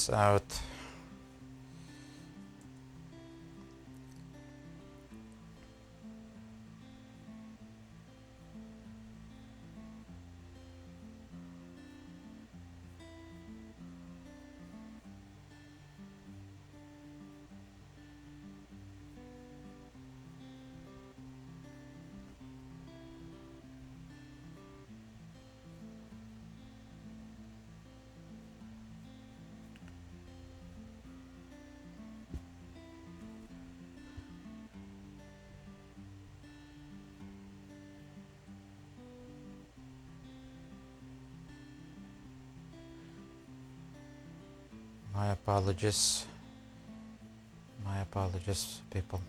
this out. My apologies. My apologies, people.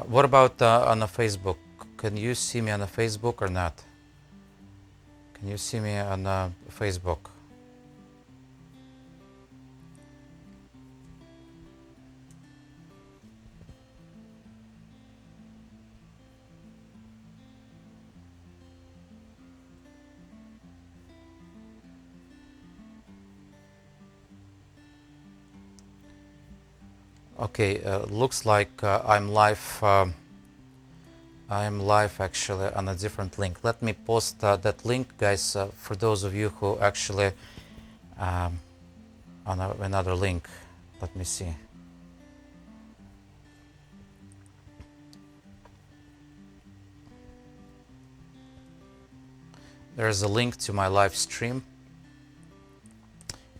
What about on the Facebook? Can you see me on the Facebook or not? Can you see me on Facebook? Okay, looks like I'm live. I am live actually on a different link. Let me post that link, guys, for those of you who actually on another link. Let me see. There's a link to my live stream,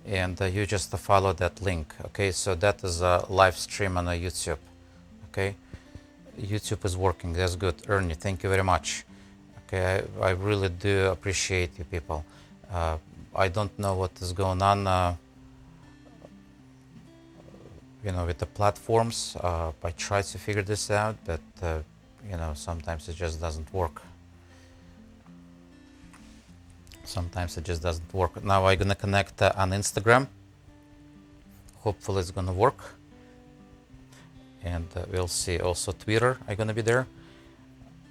and you just follow that link. Okay, so that is a live stream on YouTube. Okay, YouTube is working. That's good. Ernie, thank you very much. Okay, I really do appreciate you people. I don't know what is going on, you know, with the platforms. I try to figure this out, but you know, sometimes it just doesn't work. Sometimes it just doesn't work. Now I'm gonna connect on Instagram. Hopefully it's gonna work. And we'll see. Also Twitter, I'm gonna be there.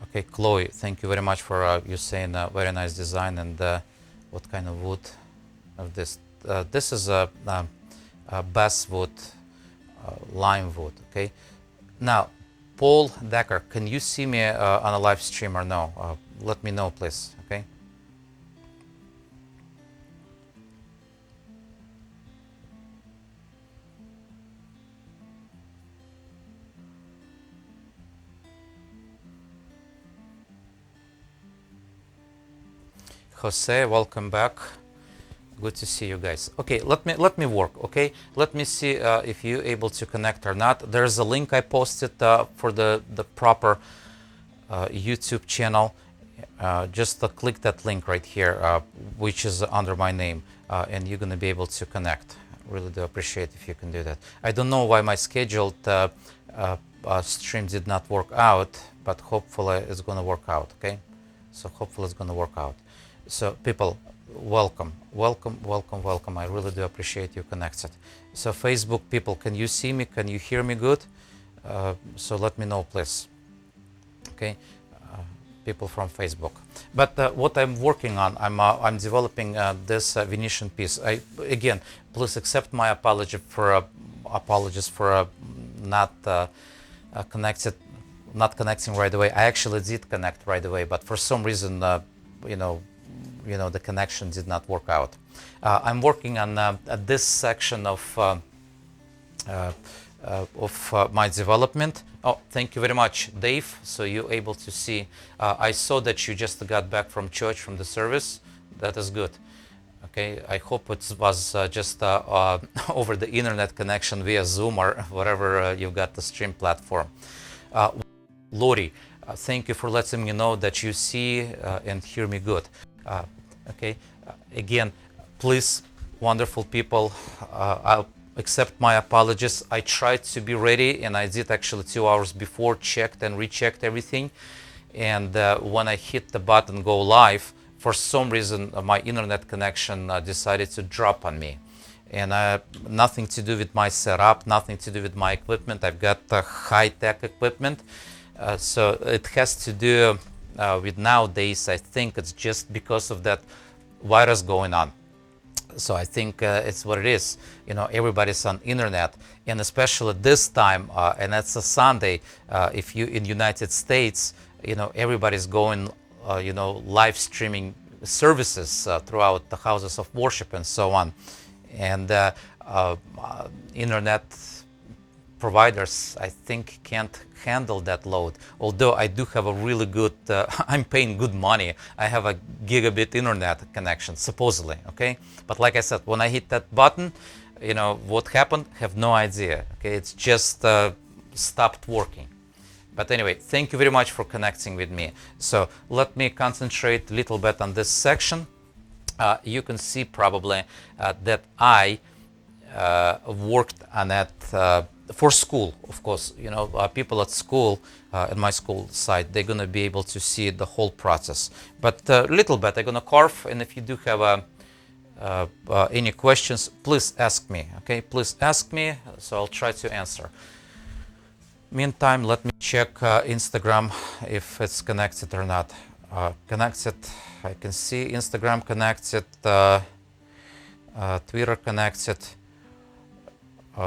Okay, Chloe, thank you very much for you saying very nice design. And what kind of wood of this? This is a basswood, lime wood. Okay. Now, Paul Decker, can you see me on a live stream or no? Let me know, please. Okay. Jose, welcome back. Good to see you guys. Okay, let me work. Okay, let me see if you're able to connect or not. There's a link I posted for the proper YouTube channel. Just click that link right here, which is under my name, and you're gonna be able to connect. Really do appreciate if you can do that. I don't know why my scheduled stream did not work out, but hopefully it's gonna work out. Okay, so hopefully it's gonna work out. So people, welcome. I really do appreciate you connected. So Facebook people, can you see me? Can you hear me good? So let me know, please. Okay, people from Facebook. But what I'm working on, I'm developing this Venetian piece. Again, please accept my apologies for not connecting right away. I actually did connect right away, but for some reason, you know, the connection did not work out. I'm working on this section of my development. Oh, thank you very much, Dave. So you're able to see. I saw that you just got back from church, from the service. That is good. Okay, I hope it was just over the internet connection via Zoom or whatever you've got the stream platform. Lori, thank you for letting me know that you see and hear me good. Okay, again, please, wonderful people, I'll accept my apologies. I tried to be ready, and I did actually 2 hours before, checked and rechecked everything. And when I hit the button go live, for some reason my internet connection decided to drop on me. And nothing to do with my setup, nothing to do with my equipment. I've got high-tech equipment. So it has to do with nowadays, I think it's just because of that virus going on. So I think it's what it is. You know, everybody's on internet, and especially this time, and that's a Sunday. If you in United States, you know, everybody's going, you know, live streaming services throughout the houses of worship and so on, and internet providers, I think, can't handle that load. Although I do have a really good, I'm paying good money. I have a gigabit internet connection, supposedly, okay? But like I said, when I hit that button, you know, what happened, have no idea, okay? It's just stopped working. But anyway, thank you very much for connecting with me. So let me concentrate a little bit on this section. You can see probably that I worked on that for school, of course. You know, people at school, at my school site, they're gonna be able to see the whole process. But a little bit, I'm gonna carve, and if you do have any questions, please ask me, okay? Please ask me, so I'll try to answer. Meantime, let me check Instagram if it's connected or not. Connected, I can see Instagram connected, Twitter connected.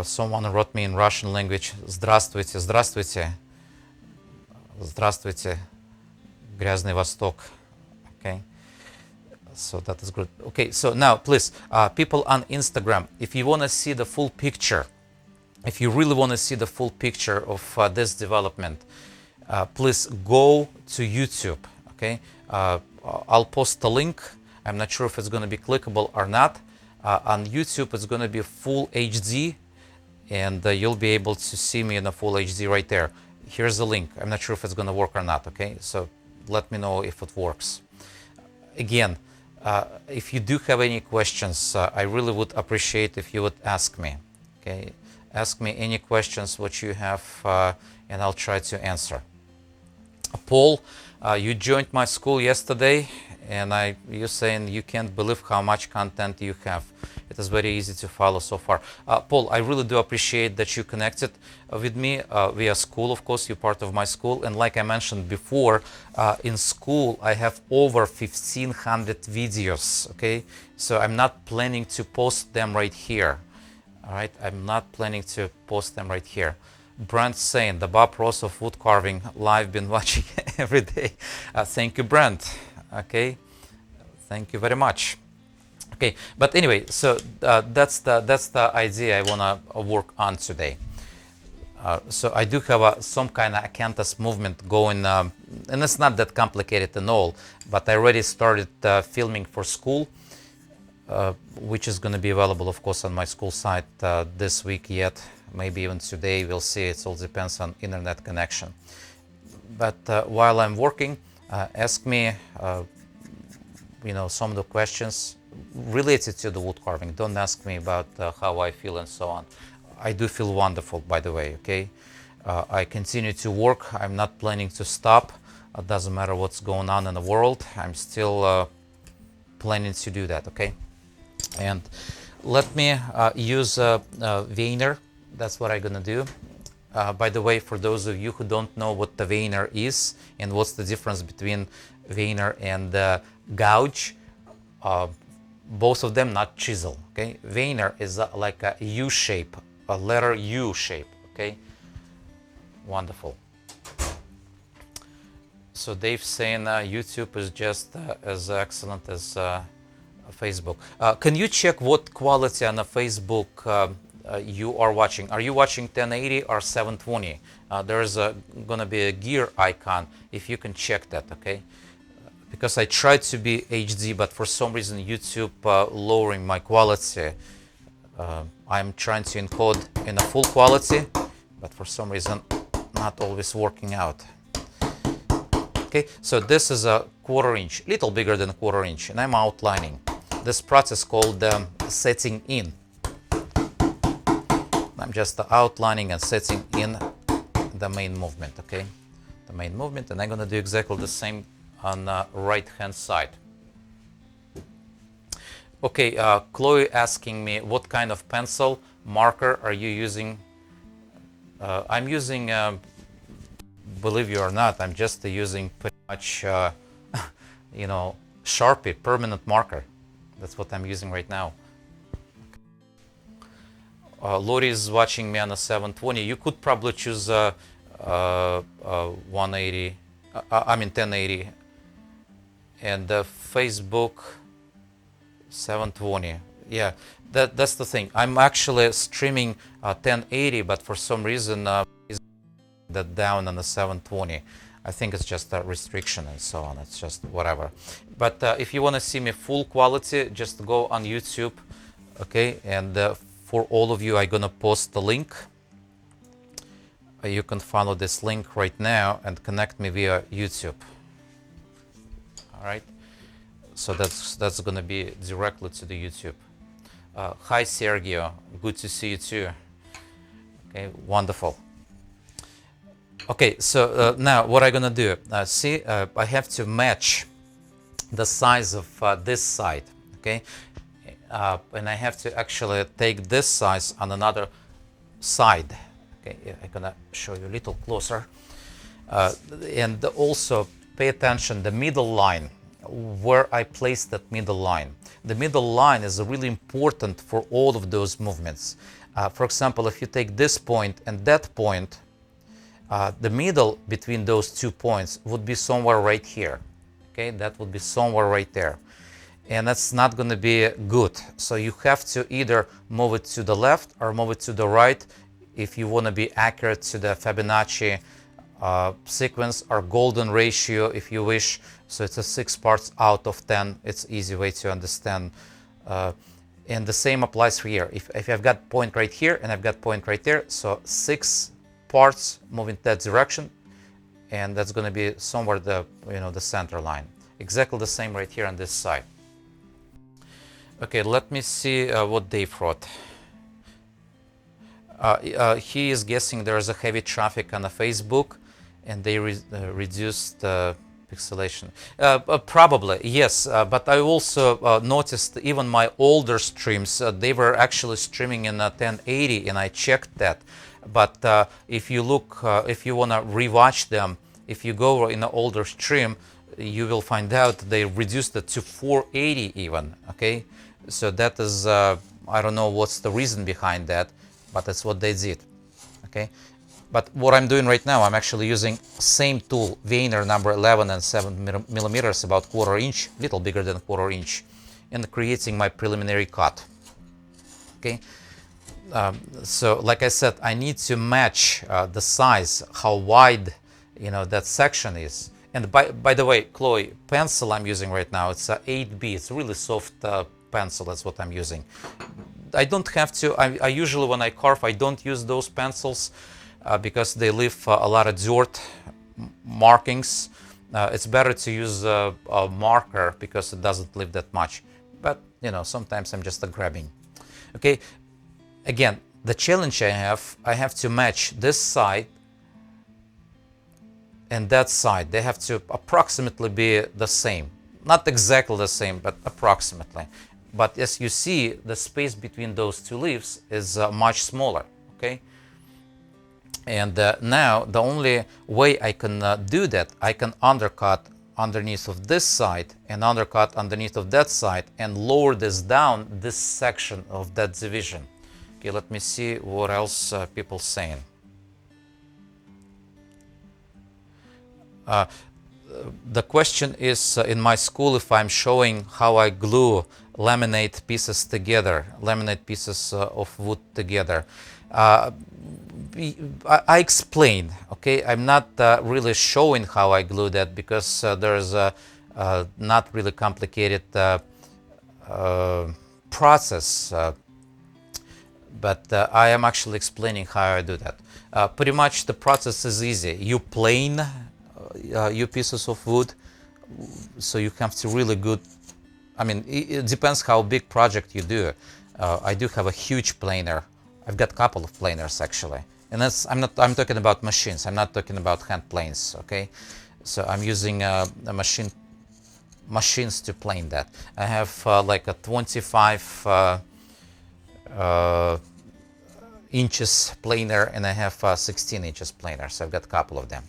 Someone wrote me in Russian language. Здравствуйте, здравствуйте. Здравствуйте, Грязный Восток. Okay, so that is good. Okay, so now please, people on Instagram, if you want to see the full picture, if you really want to see the full picture of this development, please go to YouTube, okay? I'll post a link. I'm not sure if it's going to be clickable or not. On YouTube, it's going to be full HD, and you'll be able to see me in a full HD right there. Here's the link. I'm not sure if it's going to work or not, okay? So let me know if it works. Again, if you do have any questions, I really would appreciate if you would ask me, okay? Ask me any questions what you have, and I'll try to answer. Paul, you joined my school yesterday, and you're saying you can't believe how much content you have. It is very easy to follow so far. Paul, I really do appreciate that you connected with me via school. Of course, you're part of my school, and like I mentioned before, in school I have over 1,500 videos. Okay, so I'm not planning to post them right here. All right, I'm not planning to post them right here. Brent saying, the Bob Ross of wood carving live, been watching every day. Thank you, Brent. Okay, thank you very much. Okay, but anyway, so that's the idea I wanna work on today. So I do have some kind of acanthus movement going, and it's not that complicated at all. But I already started filming for school. Which is going to be available, of course, on my school site this week yet, maybe even today. We'll see. It all depends on internet connection. But while I'm working, ask me, you know, some of the questions related to the wood carving. Don't ask me about how I feel and so on. I do feel wonderful, by the way. Okay, I continue to work. I'm not planning to stop. It doesn't matter what's going on in the world. I'm still planning to do that. Okay. And let me use Vayner. That's what I'm gonna do. By the way, for those of you who don't know what the Vayner is and what's the difference between Vayner and gouge, both of them not chisel. Okay, Vayner is like a U shape, a letter U shape. Okay, wonderful. So Dave's saying YouTube is just as excellent as Facebook. Can you check what quality on the Facebook you are watching? Are you watching 1080 or 720? There is gonna be a gear icon if you can check that, okay? Because I tried to be HD, but for some reason YouTube lowering my quality. I'm trying to encode in a full quality, but for some reason not always working out. Okay, so this is a 1/4 inch, little bigger than a 1/4 inch, and I'm outlining. This process called setting in. I'm just outlining and setting in the main movement, okay? The main movement, and I'm gonna do exactly the same on the right-hand side. Okay, Chloe asking me what kind of pencil marker are you using? I'm using, believe you or not, I'm just using pretty much, you know, Sharpie permanent marker. That's what I'm using right now. Lori is watching me on a 720. You could probably choose 180, I mean 1080, and Facebook 720. Yeah, that's the thing. I'm actually streaming 1080, but for some reason is that down on the 720. I think it's just a restriction and so on. It's just whatever. But if you want to see me full quality, just go on YouTube, okay? And for all of you, I'm gonna post the link. You can follow this link right now and connect me via YouTube. All right. So that's gonna be directly to the YouTube. Hi Sergio, good to see you too. Okay, wonderful. Okay, so now what I'm gonna do? See, I have to match the size of this side. Okay, and I have to actually take this size on another side. Okay, I'm gonna show you a little closer, and also pay attention the middle line, where I place that middle line. The middle line is really important for all of those movements. For example, if you take this point and that point, the middle between those 2 points would be somewhere right here. Okay, that would be somewhere right there. And that's not going to be good. So you have to either move it to the left or move it to the right if you want to be accurate to the Fibonacci sequence or golden ratio if you wish. So it's a 6 parts out of 10. It's easy way to understand. And the same applies for here. If I've got point right here and I've got point right there, so 6 parts move in that direction, and that's going to be somewhere the the center line. Exactly the same right here on this side. Okay, let me see what Dave wrote. He is guessing there is a heavy traffic on the Facebook, and they reduced pixelation. Probably yes, but I also noticed even my older streams they were actually streaming in 1080, and I checked that. But if you look, if you want to rewatch them, if you go in an older stream, you will find out they reduced it to 480 even. Okay, so that is I don't know what's the reason behind that, but that's what they did. Okay, but what I'm doing right now, I'm actually using same tool, Vayner number 11 and 7 millimeters, about 1/4 inch, little bigger than 1/4 inch, and creating my preliminary cut. Okay. So like I said, I need to match the size, how wide that section is. And by the way, Chloe, pencil I'm using right now, it's a 8B. It's a really soft pencil. That's what I'm using. I don't have to. I usually when I carve, I don't use those pencils because they leave a lot of dirt markings. It's better to use a marker because it doesn't leave that much. But sometimes I'm just grabbing. Okay. Again, the challenge I have to match this side and that side. They have to approximately be the same. Not exactly the same, but approximately. But as you see, the space between those two leaves is much smaller, okay? And now the only way I can do that, I can undercut underneath of this side and undercut underneath of that side and lower this down, this section of that division. Okay, let me see what else people saying. The question is in my school if I'm showing how I glue laminate pieces together, laminate pieces of wood together. I explain, okay? I'm not really showing how I glue that because there's a not really complicated process. But I am actually explaining how I do that. Pretty much the process is easy. You plane your pieces of wood, so you have to really good. I mean, it depends how big project you do. I do have a huge planer. I've got a couple of planers actually, and that's I'm talking about machines. I'm not talking about hand planes. Okay, so I'm using a machines to plane that. I have like a 25 inches planer, and I have 16 inches planer. So I've got a couple of them.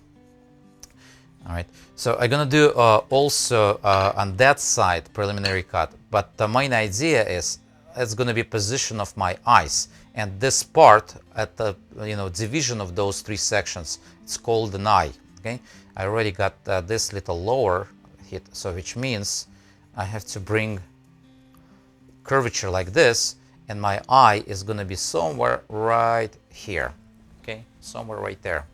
All right, so I'm gonna do also on that side preliminary cut, but the main idea is it's going to be position of my eyes, and this part at the division of those three sections, it's called an eye. Okay, I already got this little lower hit, so which means I have to bring curvature like this, and my eye is going to be somewhere right here. Okay, somewhere right there.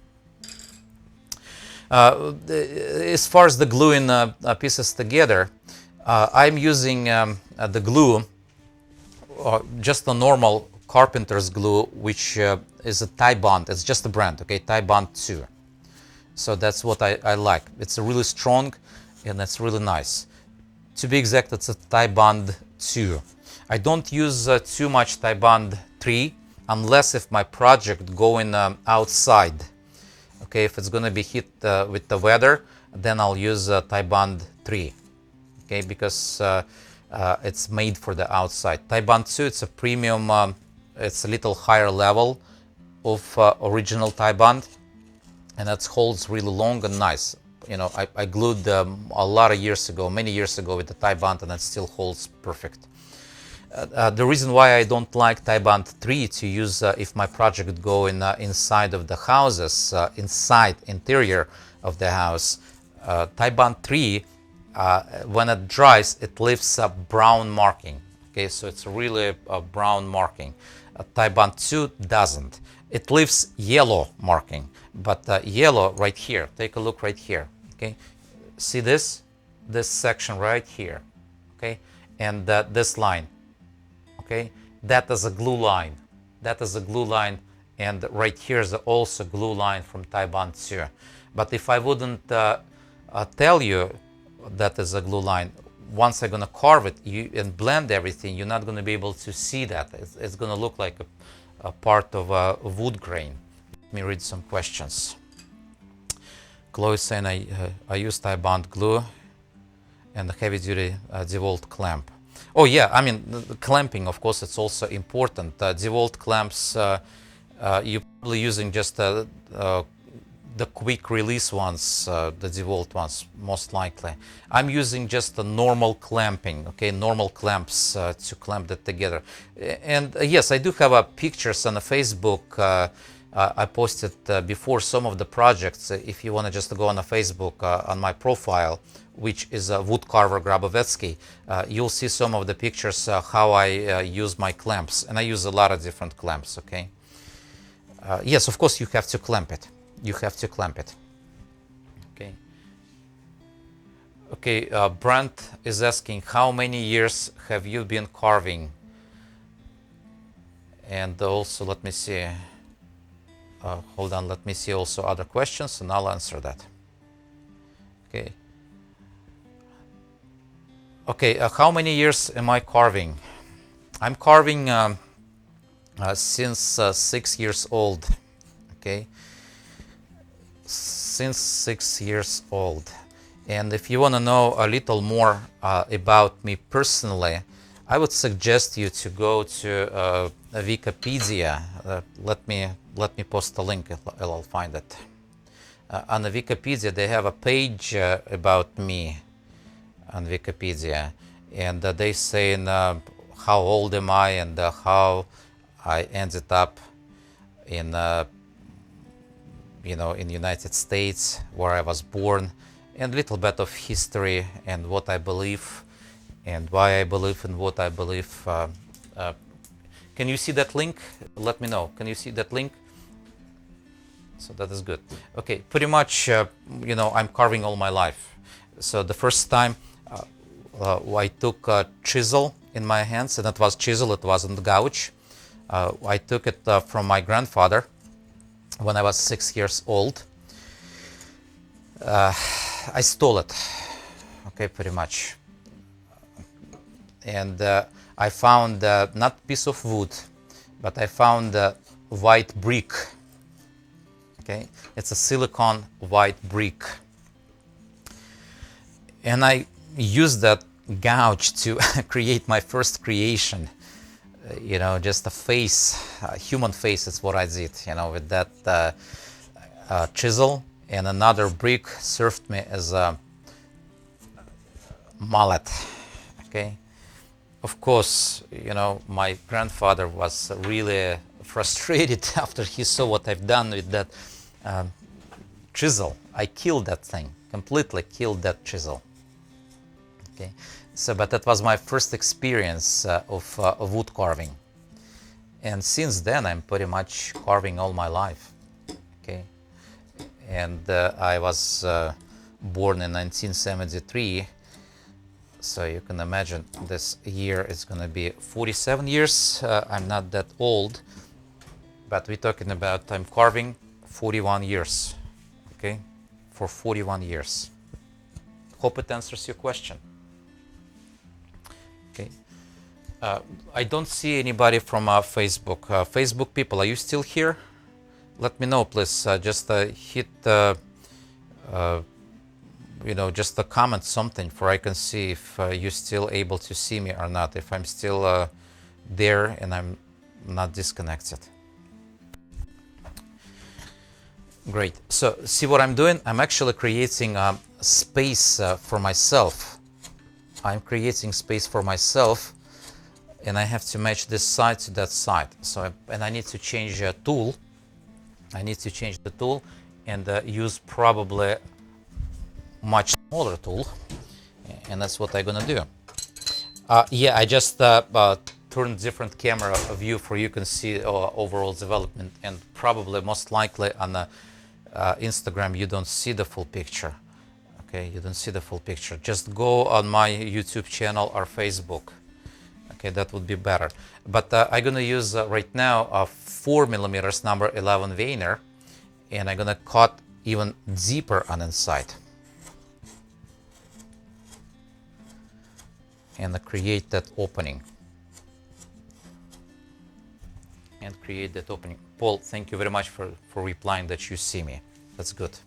As far as the gluing pieces together, I'm using the glue, just a normal carpenter's glue, which is a Tie Bond. It's just a brand, okay, Tie Bond 2. So that's what I like. It's really strong and it's really nice. To be exact, it's a Tie Bond 2. I don't use too much Tie Bond 3 unless if my project going outside. Okay, if it's going to be hit with the weather, then I'll use Tie Bond 3. Okay, because it's made for the outside. Tie Bond 2, it's a premium, it's a little higher level of original Tie Bond, and it holds really long and nice. You know, I glued a lot of years ago, many years ago with the Tie Bond, and it still holds perfect. The reason why I don't like Tie Bond 3 to use if my project go inside of the houses, inside interior of the house, Tie Bond 3, when it dries, it leaves a brown marking. Okay, so it's really a brown marking. Tie Bond 2 doesn't. It leaves yellow marking, but yellow right here. Take a look right here. Okay, see this section right here. Okay, and this line. Okay, that is a glue line. That is a glue line, and right here is also glue line from Tie Bond 2. But if I wouldn't tell you that is a glue line, once I'm gonna carve it and blend everything, you're not gonna be able to see that. It's gonna look like a part of a wood grain. Let me read some questions. Chloe is saying I use Tie Bond glue and a heavy duty DeWalt clamp. Oh yeah, I mean the clamping, of course, it's also important. DeWalt clamps, you're probably using just the quick release ones, the DeWalt ones, most likely. I'm using just the normal clamping, okay, normal clamps to clamp that together. And yes, I do have pictures on the Facebook. I posted before some of the projects. If you want to just go on the Facebook on my profile, which is Wood Carver Grabovetskiy, you'll see some of the pictures how I use my clamps, and I use a lot of different clamps. Okay. Yes, of course you have to clamp it. You have to clamp it. Okay. Okay. Brent is asking, how many years have you been carving? And also, let me see. Hold on, let me see also other questions and I'll answer that. Okay. Okay, how many years am I carving? I'm carving since 6 years old. Okay. Since 6 years old. And if you want to know a little more about me personally, I would suggest you to go to Wikipedia. Let me post a link. I'll find it. On the Wikipedia, they have a page about me on Wikipedia, and they say how old am I and how I ended up in in the United States, where I was born, and a little bit of history and what I believe and why I believe in what I believe. Can you see that link? Let me know. Can you see that link? So that is good. Okay, pretty much, I'm carving all my life. So the first time I took a chisel in my hands, and it was chisel, it wasn't gouge. I took it from my grandfather when I was 6 years old. I stole it, okay, pretty much. And I found not piece of wood, but I found white brick. Okay, it's a silicone white brick, and I used that gouge to create my first creation. Just a face, a human face is what I did. With that chisel, and another brick served me as a mallet. Okay. Of course, you know, my grandfather was really frustrated after he saw what I've done with that chisel. I killed that thing, completely killed that chisel. Okay, so but that was my first experience of wood carving, and since then I'm pretty much carving all my life. Okay, and I was born in 1973, so you can imagine this year is going to be 47 years. I'm not that old, but we're talking about I'm carving 41 years. Okay, for 41 years. Hope it answers your question. Okay, I don't see anybody from Facebook. Facebook people, are you still here? Let me know, please. Just hit, you know, just a comment something for I can see if you're still able to see me or not. If I'm still there and I'm not disconnected. Great. So see what I'm doing? I'm actually creating space for myself. I'm creating space for myself, and I have to match this side to that side. So and I need to change a tool. I need to change the tool and use probably much smaller tool, and that's what I'm gonna do. Yeah, I just turned different camera view for you can see overall development, and probably most likely on the Instagram you don't see the full picture. Okay, you don't see the full picture. Just go on my YouTube channel or Facebook. Okay, that would be better. But I'm gonna use right now a 4mm number 11 veiner, and I'm gonna cut even deeper on inside and create that opening. And create that opening. Paul, thank you very much for replying that you see me. That's good.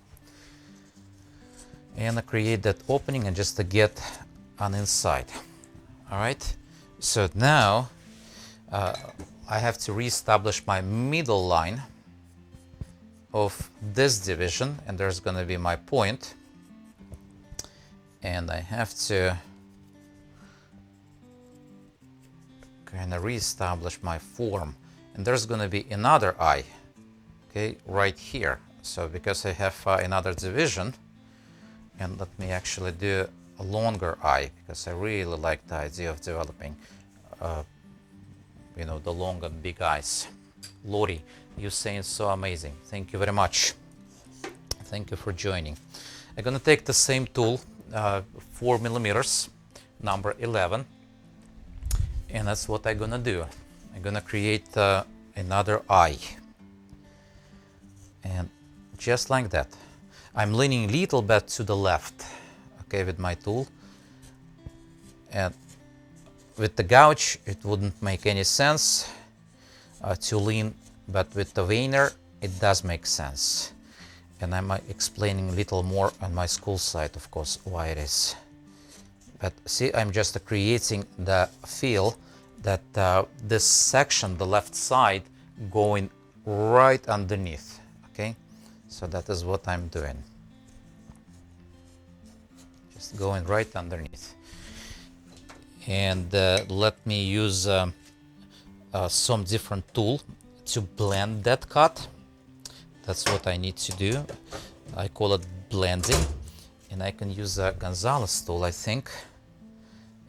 And create that opening and just to get on inside. All right. So now I have to reestablish my middle line of this division, and there's going to be my point. And I have to kind of reestablish my form. And there's going to be another eye, okay, right here. So because I have another division, and let me actually do a longer eye, because I really like the idea of developing, you know, the long and big eyes. Lori, you're saying so amazing. Thank you very much. Thank you for joining. I'm going to take the same tool, 4mm, number 11, and that's what I'm going to do. I'm going to create another eye, and just like that. I'm leaning a little bit to the left, okay, with my tool, and with the gouge it wouldn't make any sense to lean, but with the veiner it does make sense, and I'm explaining a little more on my school site, of course, why it is. But see, I'm just creating the feel that this section, the left side, going right underneath. Okay, so that is what I'm doing. Just going right underneath. And let me use some different tool to blend that cut. That's what I need to do. I call it blending, and I can use a Gonzalez tool, I think,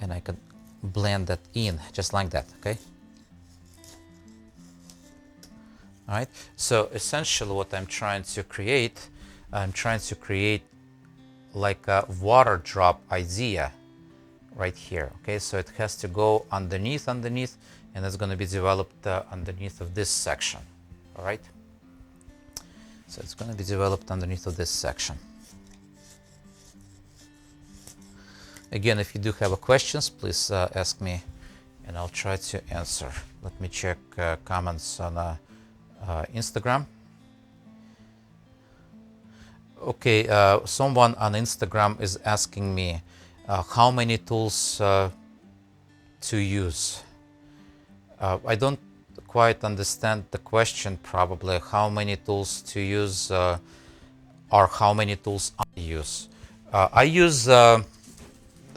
and I can blend that in just like that. Okay, all right. So essentially what I'm trying to create like a water drop idea right here. Okay, so it has to go underneath, and it's going to be developed underneath of this section. All right, so it's going to be developed underneath of this section. Again, if you do have questions, please ask me, and I'll try to answer. Let me check comments on Instagram. Okay, someone on Instagram is asking me how many tools to use. I don't quite understand the question, probably how many tools to use or how many tools I use. I use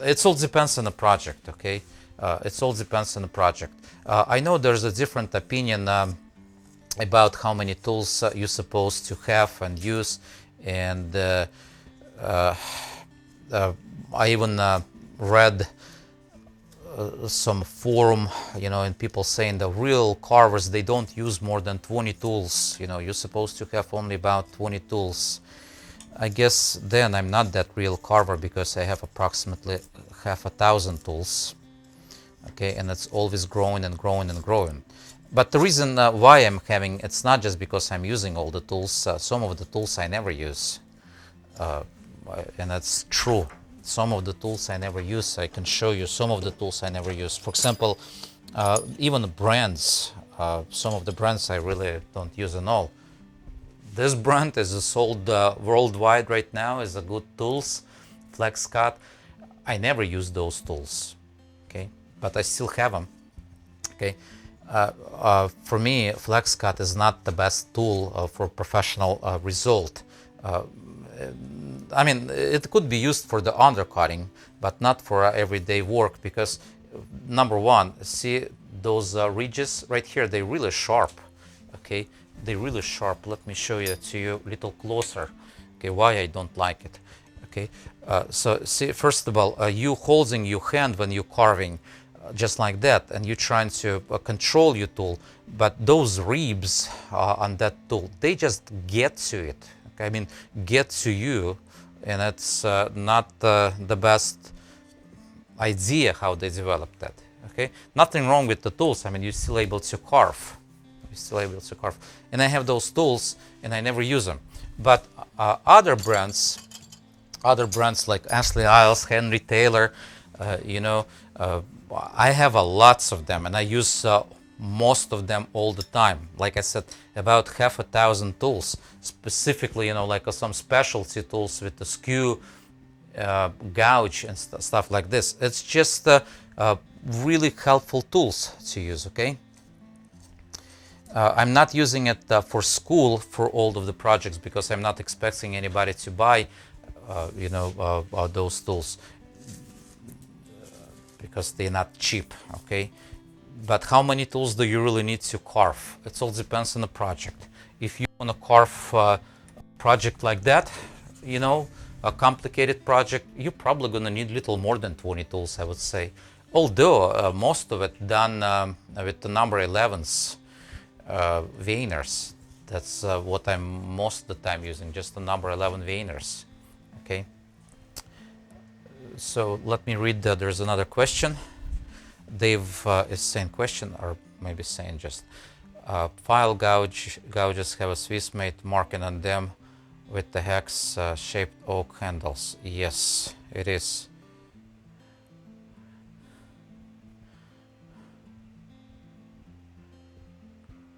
it all depends on the project, okay? It all depends on the project. I know there's a different opinion about how many tools you're supposed to have and use, and I even read some forum, and people saying the real carvers, they don't use more than 20 tools. You're supposed to have only about 20 tools. I guess then I'm not that real carver, because I have approximately half a thousand tools. Okay, and it's always growing and growing and growing. But the reason why I'm having, it's not just because I'm using all the tools. Some of the tools I never use, and that's true. Some of the tools I never use. I can show you some of the tools I never use. For example, even the brands. Some of the brands I really don't use at all. This brand is sold worldwide right now, is a good tools, FlexCut. I never use those tools, okay, but I still have them, okay. For me, FlexCut is not the best tool for professional result. I mean, it could be used for the undercutting, but not for everyday work, because number one, see those ridges right here, they're really sharp, okay, they're really sharp. Let me show you to you a little closer, okay, why I don't like it, okay. So see, first of all, you holding your hand when you're carving, just like that, and you're trying to control your tool, but those ribs on that tool, they just get to it, okay? I mean, get to you, and it's not the best idea how they developed that, okay? Nothing wrong with the tools. I mean, you're still able to carve. You're still able to carve. And I have those tools, and I never use them. But other brands like Ashley Isles, Henry Taylor, I have lots of them, and I use most of them all the time. Like I said, about half a thousand tools, specifically, like some specialty tools with the skew, gouge, and stuff like this. It's just really helpful tools to use, okay? I'm not using it for school for all of the projects, because I'm not expecting anybody to buy, those tools, because they're not cheap, okay? But how many tools do you really need to carve? It all depends on the project. If you want to carve a project like that, a complicated project, you're probably going to need little more than 20 tools, I would say. Although most of it done with the number 11s, veiners. That's what I'm most of the time using, just the number 11 veiners, okay? So let me read. There's another question. Dave is saying question, or maybe saying just file gouges have a Swiss made marking on them with the hex shaped oak handles. Yes, it is.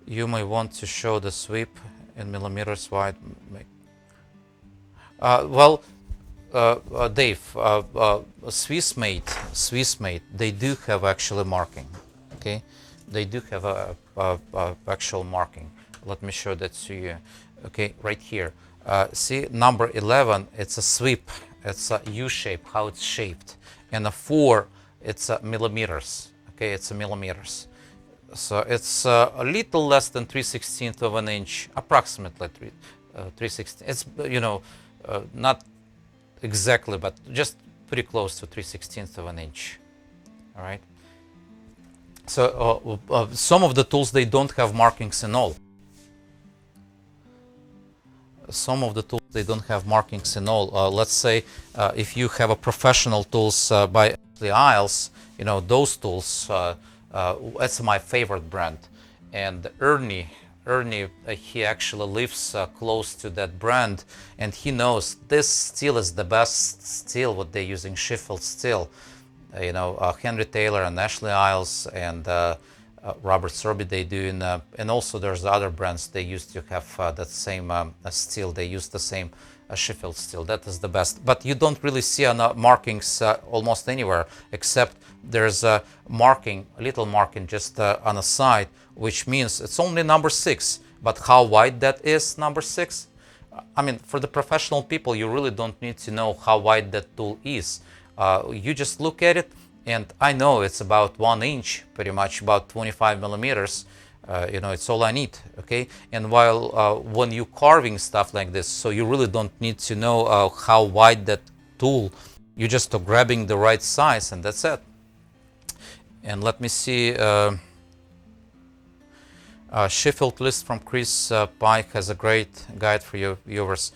You may want to show the sweep in millimeters wide. Dave, Swiss made, they do have actually marking, okay? They do have a actual marking. Let me show that to you, okay? Right here. See, number 11, it's a sweep. It's a U shape, how it's shaped. And a 4, it's millimeters, okay? It's a millimeters. So it's a little less than 3/16 of an inch, approximately 3/16. It's, not exactly, but just pretty close to 3/16 of an inch. All right. So some of the tools, they don't have markings in all. Some of the tools, they don't have markings in all. Let's say if you have a professional tools by Ashley Isles, those tools, that's my favorite brand. And Ernie, he actually lives close to that brand, and he knows this steel is the best steel what they're using, Sheffield steel. Henry Taylor and Ashley Isles and Robert Sorby, they do, and also there's other brands, they used to have that same steel. They use the same Sheffield steel. That is the best. But you don't really see markings almost anywhere, except there's a marking, a little marking just on the side, which means it's only number 6. But how wide that is, number 6? I mean, for the professional people, you really don't need to know how wide that tool is. You just look at it, And I know it's about 1 inch, pretty much about 25 millimeters. You know, it's all I need, okay? And while when you're carving stuff like this, so you really don't need to know how wide that tool. You're just grabbing the right size, and that's it. And let me see. Sheffield list from Chris Pike has a great guide for your viewers.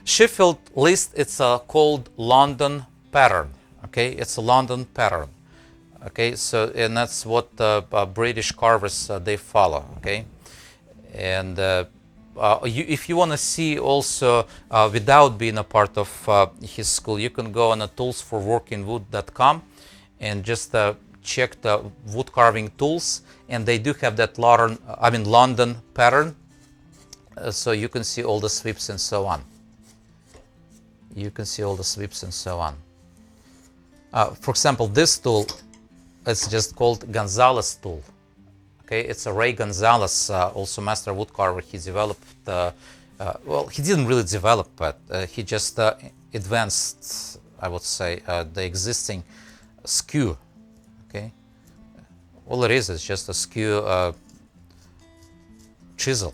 Sheffield list, it's called London pattern. Okay, it's a London pattern. Okay, so and that's what British carvers they follow. Okay, and if you want to see also without being a part of his school, you can go on toolsforworkingwood.com and just check the wood carving tools, and they do have that London pattern, so you can see all the sweeps and so on. You can see all the sweeps and so on. For example, this tool, it's just called Gonzalez tool. Okay, it's a Ray Gonzalez, also master wood carver. He developed, well, he didn't really develop, but he just advanced, I would say, the existing skew. Okay, all it is just a skew chisel.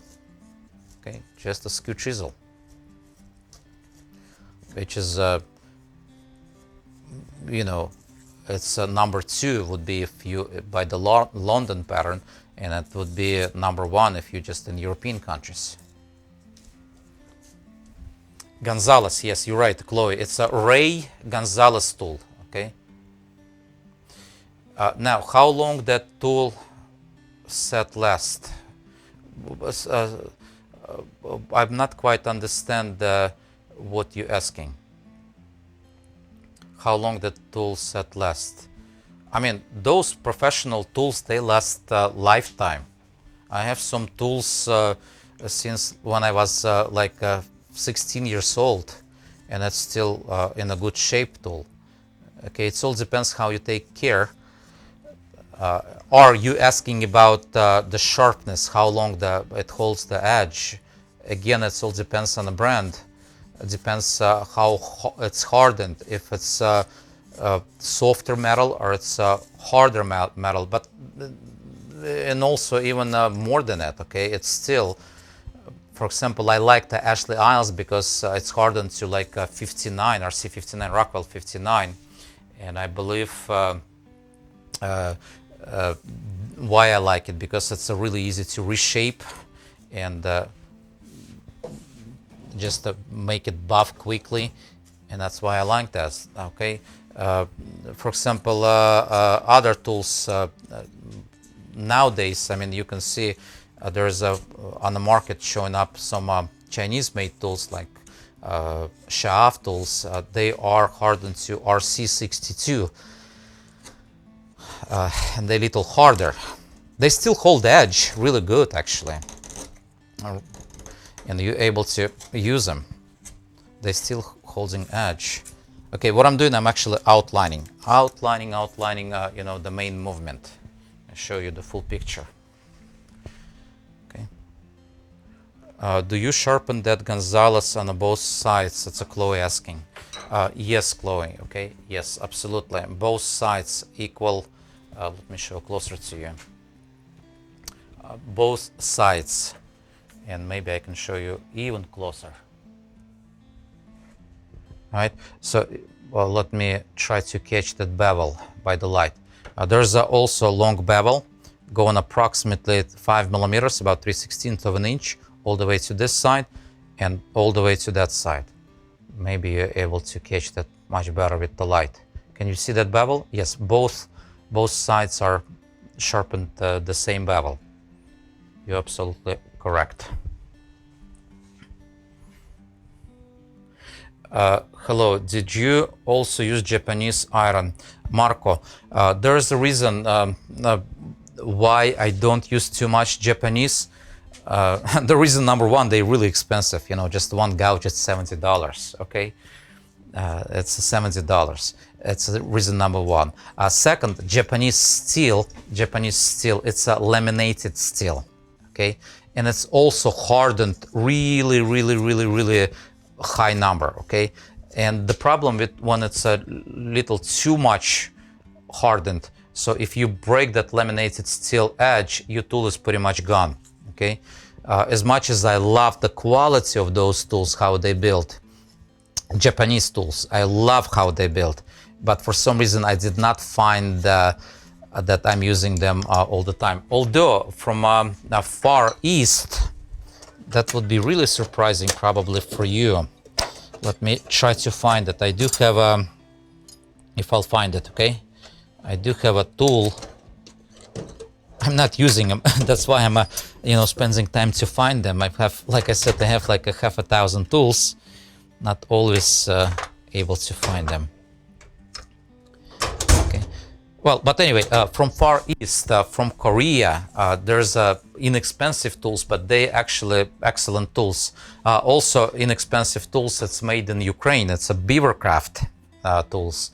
Okay, just a skew chisel, which is, you know, it's number 2 would be if you by the London pattern, and it would be number 1 if you just in European countries. Gonzalez, yes, you're right, Chloe. It's a Ray Gonzalez tool. Okay. Now, how long that tool set last? I'm not quite understand what you're asking. How long that tool set last? I mean, those professional tools, they last lifetime. I have some tools since when I was like 16 years old, and it's still in a good shape tool. Okay, it all depends how you take care. Are you asking about the sharpness, how long it holds the edge? Again, it all depends on the brand. It depends how it's hardened, if it's softer metal or it's harder metal, but and also even more than that. Okay, it's still, for example, I like the Ashley Isles because it's hardened to like 59 RC59, Rockwell 59, and I believe why I like it, because it's really easy to reshape and just to make it buff quickly, and that's why I like that. Okay, for example, other tools nowadays, I mean, you can see there's on the market showing up some Chinese-made tools like Shaaf tools. They are hardened to RC62, and they're a little harder. They still hold edge really good, actually. And you're able to use them. They're still holding edge. Okay, what I'm doing, I'm actually outlining, you know, the main movement. I'll show you the full picture. Okay. Do you sharpen that Gonzalez on both sides? That's a Chloe asking. Yes, Chloe. Okay. Yes, absolutely. Both sides equal. Let me show closer to you. Both sides. And maybe I can show you even closer. All right, so well, let me try to catch that bevel by the light. There's also a long bevel going approximately 5 millimeters, about 3/16 of an inch, all the way to this side and all the way to that side. Maybe you're able to catch that much better with the light. Can you see that bevel? Yes, both sides are sharpened the same bevel. You're absolutely correct. Hello, did you also use Japanese iron? Marco, there's a reason why I don't use too much Japanese. The reason number 1, they're really expensive. You know, just one gouge is $70. Okay, it's $70. It's reason number 1. Second, Japanese steel, it's a laminated steel. Okay, and it's also hardened really high number. Okay, and the problem with when it's a little too much hardened. So if you break that laminated steel edge, your tool is pretty much gone. Okay, as much as I love the quality of those tools, how they built, Japanese tools, I love how they built, but for some reason I did not find that I'm using them all the time. Although from Far East, that would be really surprising probably for you. Let me try to find it. I do have a, if I'll find it, okay? I do have a tool. I'm not using them. That's why I'm, spending time to find them. I have, like I said, I have like a half a thousand tools. Not always able to find them. Okay. Well, but anyway, from Far East, from Korea, there's inexpensive tools, but they actually excellent tools. Also, inexpensive tools that's made in Ukraine. It's a Beavercraft tools.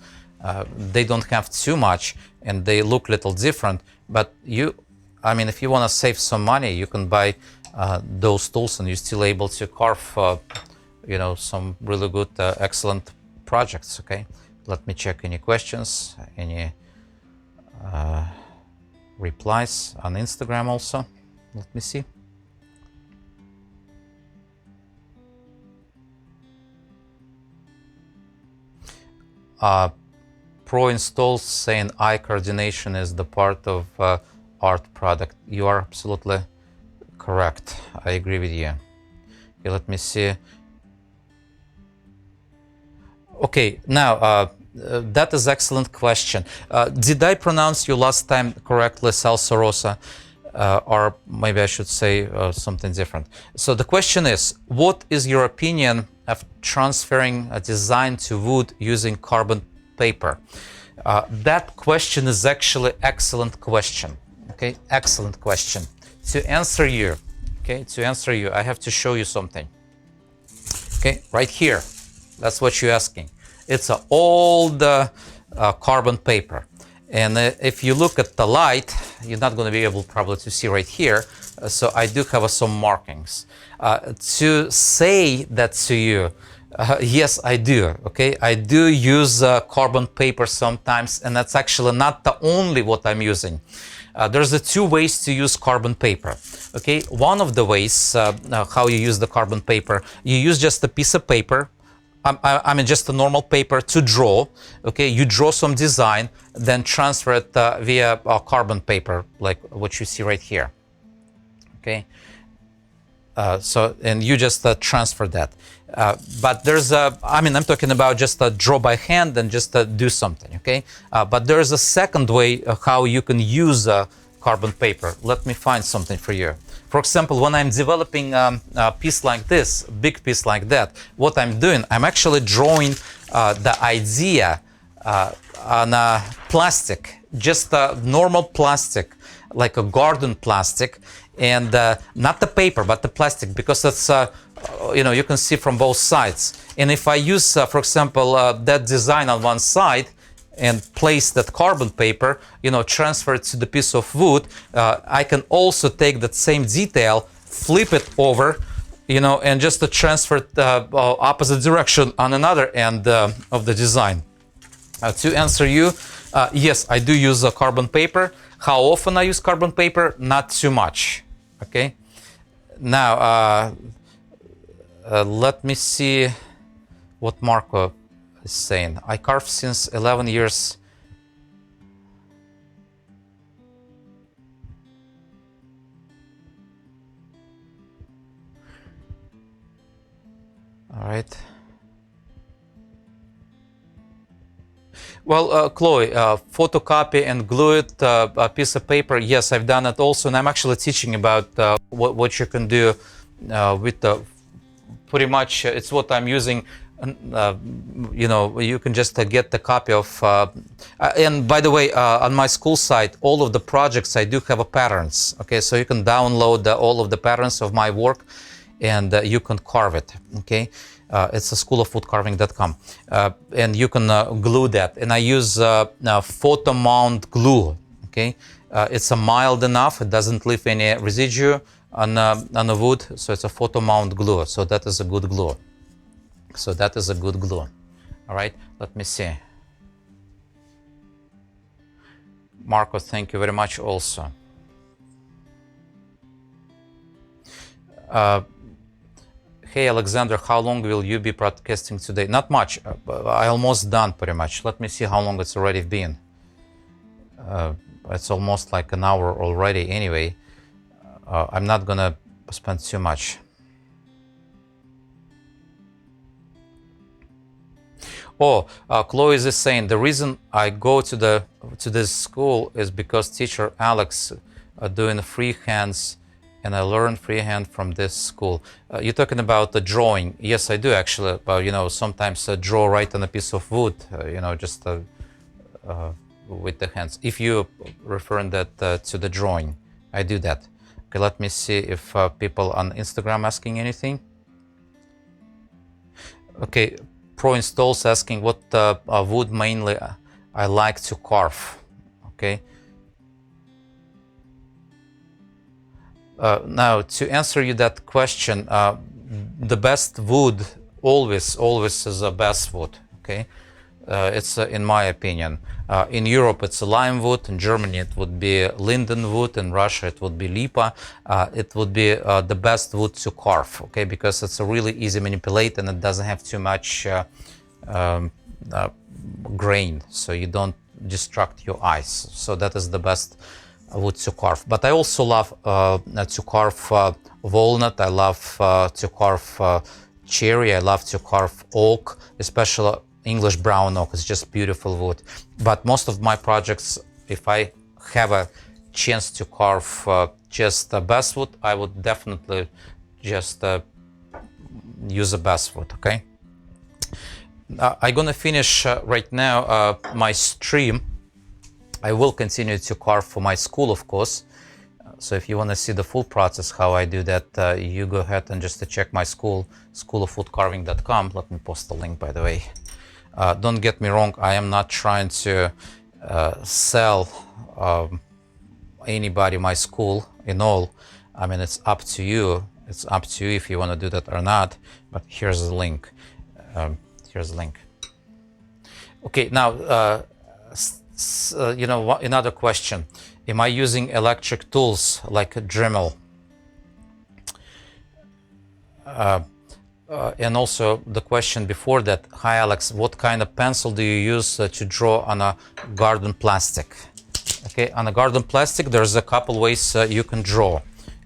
They don't have too much, and they look a little different. But if you want to save some money, you can buy those tools, and you're still able to carve, some really good, excellent projects. Okay, let me check any questions, any replies on Instagram also. Let me see. Pro installs saying eye coordination is the part of art product. You are absolutely correct. I agree with you. Okay, let me see. Okay, now that is excellent question. Did I pronounce your last time correctly, Salsa Rosa? Or maybe I should say something different. So the question is, what is your opinion of transferring a design to wood using carbon paper? That question is actually excellent question. Okay, excellent question. To answer you, I have to show you something. Okay, right here. That's what you're asking. It's an old carbon paper. And if you look at the light, you're not going to be able probably to see right here. So I do have some markings. To say that to you, yes, I do. Okay, I do use carbon paper sometimes, and that's actually not the only what I'm using. There's two ways to use carbon paper. Okay, one of the ways how you use the carbon paper, you use just a piece of paper. Just a normal paper to draw. Okay, you draw some design, then transfer it via carbon paper, like what you see right here. Okay, and you just transfer that. But there's I'm talking about just draw by hand and just do something. Okay, but there's a second way how you can use carbon paper. Let me find something for you. For example, when I'm developing a piece like this, big piece like that, what I'm doing, I'm actually drawing the idea on a plastic, just a normal plastic, like a garden plastic, and not the paper, but the plastic, because it's, you can see from both sides. And if I use, for example, that design on one side, and place that carbon paper, transfer it to the piece of wood, I can also take that same detail, flip it over, and just to transfer it opposite direction on another end of the design. To answer you, yes, I do use carbon paper. How often I use carbon paper? Not too much. Okay. Now, let me see what Marco is saying. I carve since 11 years. All right. Well, Chloe, photocopy and glue it a piece of paper. Yes, I've done it also, and I'm actually teaching about what you can do with the. Pretty much, it's what I'm using. You can just get the copy of. And by the way, on my school site, all of the projects I do have a patterns. Okay, so you can download all of the patterns of my work, and you can carve it. Okay. It's a schoolofwoodcarving.com, and you can glue that. And I use photo mount glue. Okay, it's a mild enough; it doesn't leave any residue on the wood, so it's a photo mount glue. So that is a good glue. All right, let me see. Marco, thank you very much also. Hey Alexander, how long will you be broadcasting today? Not much. I almost done pretty much. Let me see how long it's already been. It's almost like an hour already anyway. I'm not gonna spend too much. Oh, Chloe is saying the reason I go to this school is because teacher Alex doing freehands, and I learn freehand from this school. You're talking about the drawing? Yes, I do actually. You know, sometimes draw right on a piece of wood. You know, just with the hands. If you're referring that to the drawing, I do that. Okay, let me see if people on Instagram asking anything. Okay. Pro installs asking what wood mainly I like to carve. Okay. Now to answer you that question, the best wood always is the best wood. Okay. It's in my opinion. In Europe it's a lime wood, in Germany it would be linden wood, in Russia it would be lipa. It would be the best wood to carve, okay, because it's a really easy manipulate and it doesn't have too much grain, so you don't distract your eyes. So that is the best wood to carve. But I also love to carve walnut, I love to carve cherry, I love to carve oak, especially English brown oak. It's just beautiful wood. But most of my projects, if I have a chance to carve just a basswood, I would definitely just use a basswood. Okay. I'm gonna finish right now my stream. I will continue to carve for my school, of course. So if you want to see the full process how I do that, you go ahead and just check my school, schoolofwoodcarving.com. Let me post the link, by the way. Don't get me wrong, I am not trying to sell anybody my school in all. I mean, it's up to you. It's up to you if you want to do that or not. But here's the link. Here's the link. Okay, now, you know, another question. Am I using electric tools like a Dremel? And also the question before that, hi Alex, what kind of pencil do you use to draw on a garden plastic? Okay, on a garden plastic, there's a couple ways you can draw.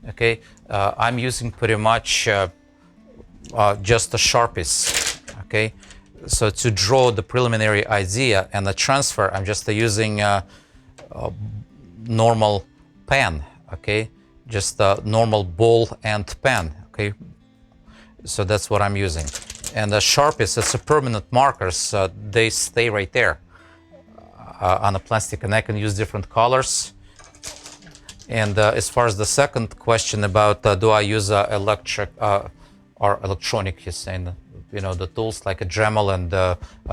Okay, I'm using pretty much just a Sharpies. Okay, so to draw the preliminary idea and the transfer, I'm just using a normal pen. Okay, just a normal ball end pen. Okay. So that's what I'm using. And the Sharpies, it's a permanent markers. They stay right there on the plastic, and I can use different colors. And as far as the second question about do I use electric or electronic, he's saying, you know, the tools like a Dremel and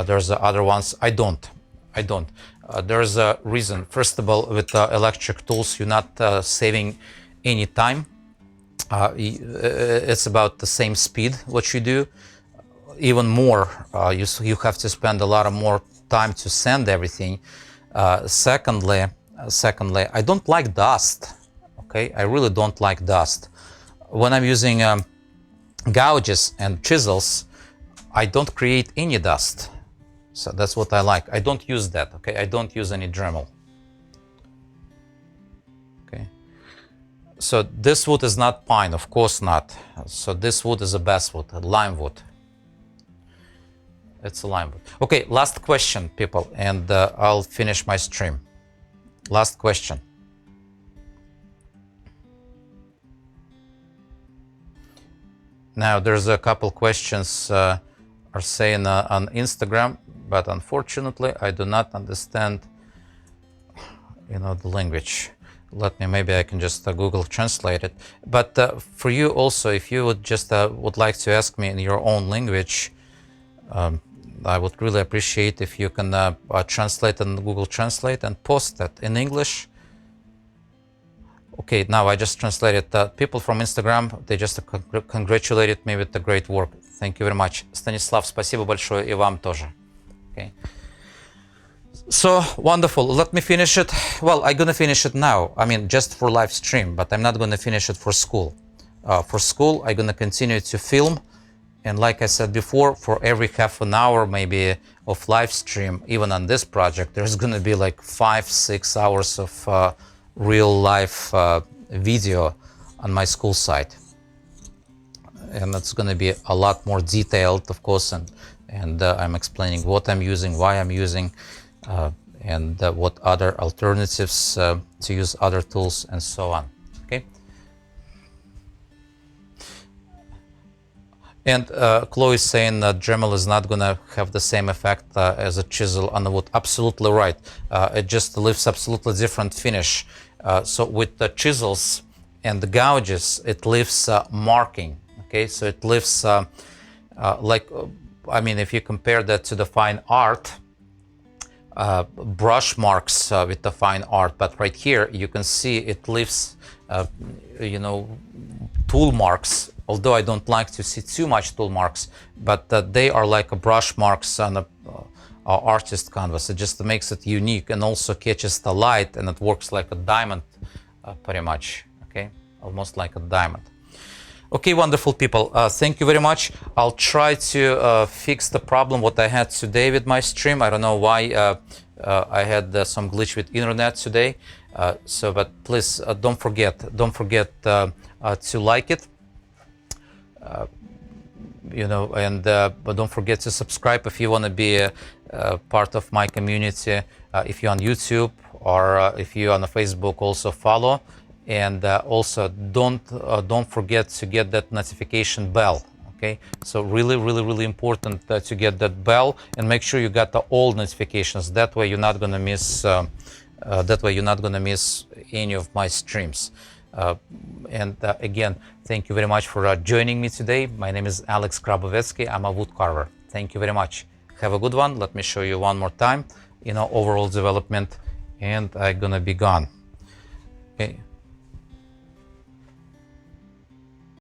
there's other ones. I don't. There's a reason. First of all, with electric tools, you're not saving any time. It's about the same speed what you do, even more. You have to spend a lot of more time to sand everything. Secondly, I don't like dust. Okay, I really don't like dust. When I'm using gouges and chisels, I don't create any dust. So that's what I like. I don't use that. Okay, I don't use any Dremel. So this wood is not pine, of course not. So this wood is a basswood, a lime wood. It's a lime wood. Okay, last question, people, and I'll finish my stream. Last question. Now there's a couple questions are saying on Instagram, but unfortunately I do not understand, you know, the language. Maybe I can just Google translate it. But for you also, if you would just would like to ask me in your own language, I would really appreciate if you can translate in Google Translate and post that in English. Okay, now I just translated. People from Instagram, they just congratulated me with the great work. Thank you very much. Stanislav, спасибо большое, и вам тоже. Okay. So wonderful. Let me finish it. Well, I'm gonna finish it now. I mean, just for live stream, but I'm not gonna finish it for school. For school, I'm gonna continue to film. And like I said before, for every half an hour maybe of live stream, even on this project, there's gonna be like 5-6 hours of real life video on my school site. And it's gonna be a lot more detailed, of course, and I'm explaining what I'm using, why I'm using, and what other alternatives to use other tools and so on. Okay. And Chloe is saying that Dremel is not going to have the same effect as a chisel on the wood. Absolutely right. It just leaves absolutely different finish. So with the chisels and the gouges, it leaves marking. Okay, so it leaves like, I mean, if you compare that to the fine art, brush marks with the fine art, but right here you can see it leaves, you know, tool marks. Although I don't like to see too much tool marks, but they are like a brush marks on a artist canvas. It just makes it unique and also catches the light, and it works like a diamond, pretty much. Okay, almost like a diamond. Okay, wonderful people. Thank you very much. I'll try to fix the problem what I had today with my stream. I don't know why I had some glitch with internet today. So, but please don't forget to like it. You know, and but don't forget to subscribe if you want to be a part of my community. If you're on YouTube or if you're on Facebook, also follow. And also don't forget to get that notification bell. Okay, so really important to get that bell and make sure you got the all notifications. That way you're not gonna miss. Any of my streams. And again, thank you very much for joining me today. My name is Alex Grabovetskiy. I'm a wood carver. Thank you very much. Have a good one. Let me show you one more time, you know, overall development, and I'm gonna be gone. Okay.